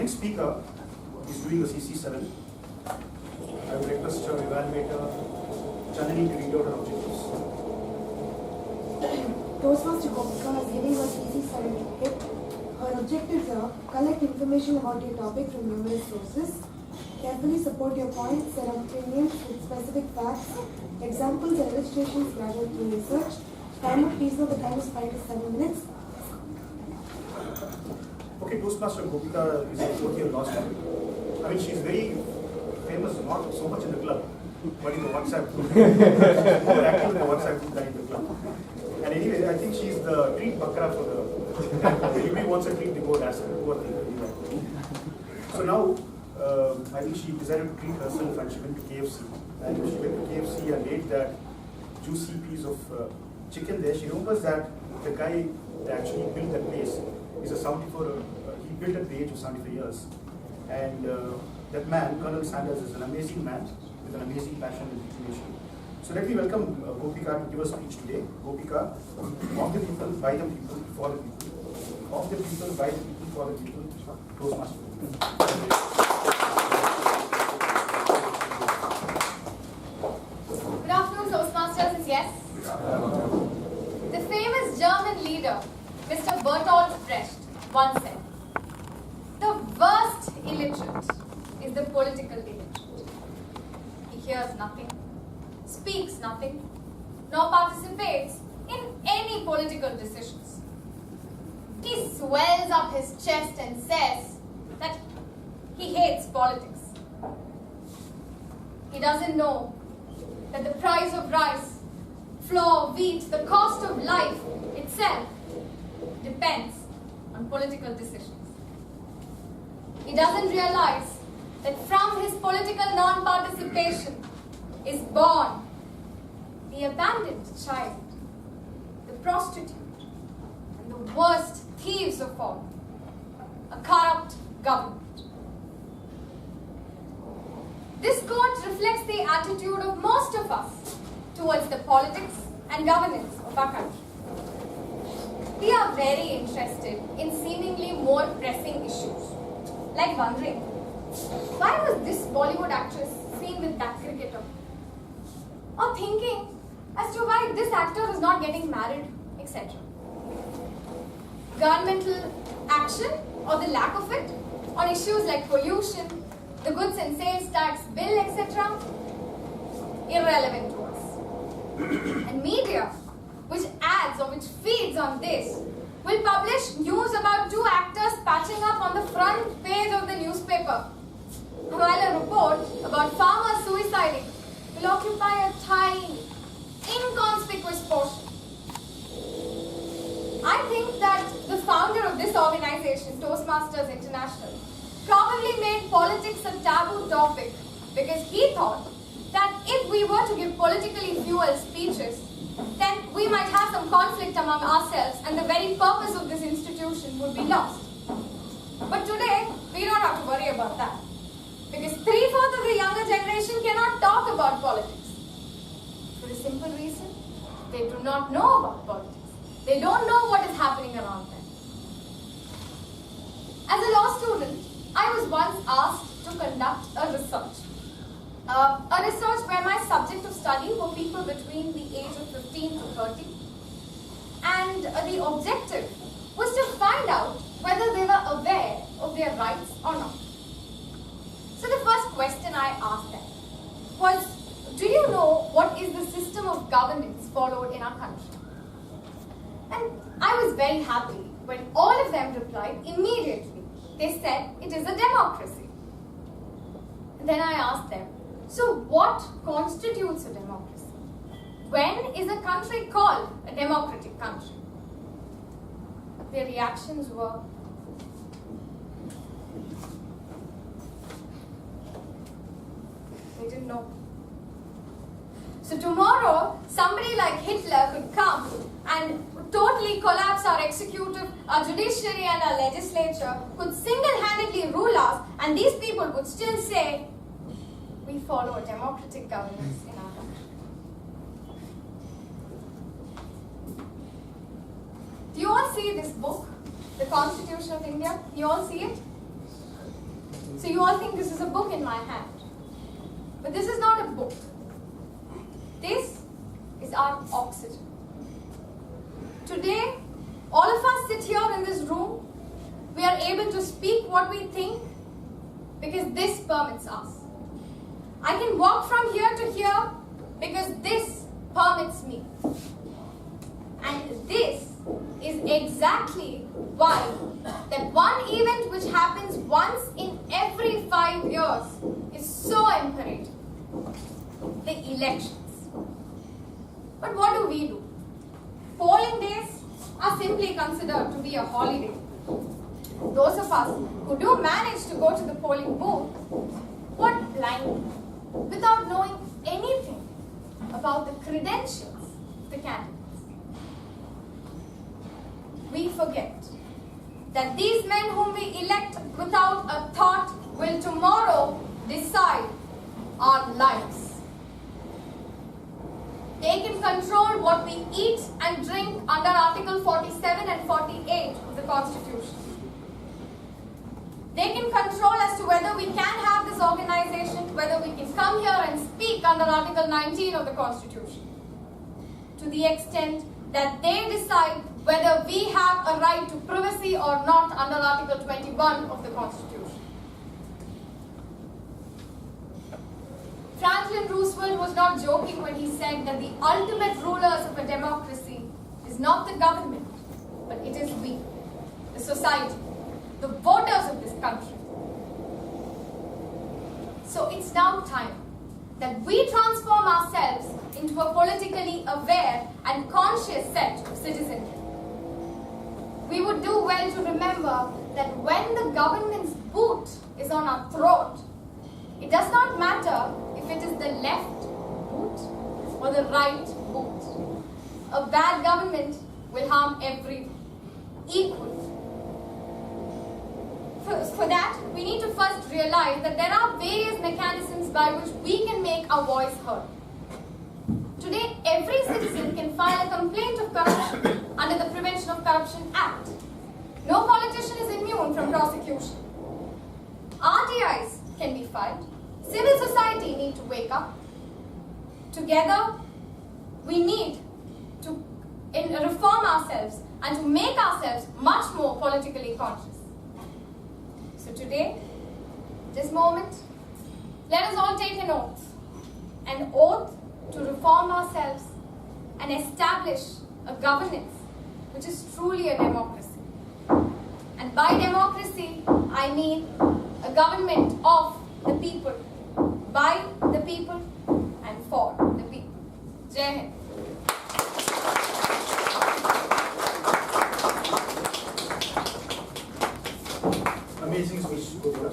next speaker is doing the CC7. I would request our evaluator, Janani, to read out her objectives. Toastmaster Gopika is giving a CC7 toolkit. Her objectives are: collect information about your topic from numerous sources, carefully support your points, set up premiums with specific facts, examples and illustrations gathered through research. Timer, please know the time is 5 to 7 minutes. Okay, Toastmaster Gopika is a 4th-year law student. I mean, she's very famous, not so much in the club, but in the WhatsApp group. More active in the WhatsApp group than in the club. And anyway, I think she's the treat bakra for the. Everybody wants a treat, they go and ask her, who are they? So now, I think she decided to treat herself and she went to KFC. And she went to KFC and ate that juicy piece of chicken there. She remembers that the guy that actually built that place is a 74, he built at the age of 75 years. And that man, Colonel Sanders, is an amazing man with an amazing passion and determination. So let me welcome Gopika to give a speech today. Gopika, of the people, by the people, for the people. Of the people, by the people, for the people. Toastmaster. Good afternoon, Toastmasters. Yes. The famous German leader, Mr. Bertolt Brecht, once said, "The worst illiterate is the political illiterate. He hears nothing, speaks nothing, nor participates in any political decisions. He swells up his chest and says that he hates politics. He doesn't know that the price of rice, flour, wheat, the cost of life itself depends on political decisions. He doesn't realize that from his political non-participation is born the abandoned child, the prostitute, and the worst thieves of all, a corrupt government." This quote reflects the attitude of most of us towards the politics and governance of our country. We are very interested in seemingly more pressing issues, like wondering, why was this Bollywood actress seen with that cricketer? Or thinking as to why this actor is not getting married, etc. Governmental action or the lack of it on issues like pollution, the goods and sales tax bill, etc. irrelevant to us. And media, which adds or which feeds on this, will publish news about two actors patching up on the front page of the newspaper, while a report about farmers suiciding will occupy a tiny, inconspicuous portion. I think that the founder of this organization, Toastmasters International, probably made politics a taboo topic because he thought that if we were to give politically fueled speeches, then we might have some conflict among ourselves and the very purpose of this institution would be lost. But today, we don't have to worry about that, because 3/4 of the younger generation cannot talk about politics. For a simple reason, they do not know about politics. They don't know what is happening around them. As a law student, I was once asked to conduct a research where my subject of study were people between the age of 15 to 30. And the objective was to find out whether they were aware of their rights or not. So the first question I asked them was, do you know what is the system of governance followed in our country? And I was very happy when all of them replied immediately. They said it is a democracy. And then I asked them, so what constitutes a democracy? When is a country called a democratic country? Their reactions were, they didn't know. So tomorrow, somebody like Hitler could come and totally collapse our executive, our judiciary and our legislature, could single-handedly rule us, and these people would still say, we follow a democratic governance in our country. Do you all see this book, The Constitution of India? You all see it? So you all think this is a book in my hand. But this is not a book. This is our oxygen. Today, all of us sit here in this room. We are able to speak what we think because this permits us. I can walk from here to here because this permits me. And this is exactly why that one event which happens once in every 5 years is so imperative. The elections. But what do? Polling days are simply considered to be a holiday. Those of us who do manage to go to the polling booth vote blindly without knowing anything about the credentials of the candidates. We forget that these men whom we elect without a thought will tomorrow decide our lives. They can control what we eat and drink under Article 47 and 48 of the Constitution. They can control as to whether we can have this organization, whether we can come here and speak under Article 19 of the Constitution. To the extent that they decide whether we have a right to privacy or not under Article 21 of the Constitution. Franklin Roosevelt was not joking when he said that the ultimate rulers of a democracy is not the government, but it is we, the society, the voters of this country. So it's now time that we transform ourselves into a politically aware and conscious set of citizenry. We would do well to remember that when the government's boot is on our throat, it does not matter if it is the left boot or the right boot. A bad government will harm everyone equally. For that, we need to first realize that there are various mechanisms by which we can make our voice heard. Today, every citizen can file a complaint of corruption under the Prevention of Corruption Act. No politician is immune from prosecution. RTIs can be filed. Civil society need to wake up. Together, we need to reform ourselves and to make ourselves much more politically conscious. So today, this moment, let us all take an oath to reform ourselves and establish a governance which is truly a democracy. And by democracy, I mean a government of the people, by the people, and for the people. Jai Hind. Amazing speech, Gopika.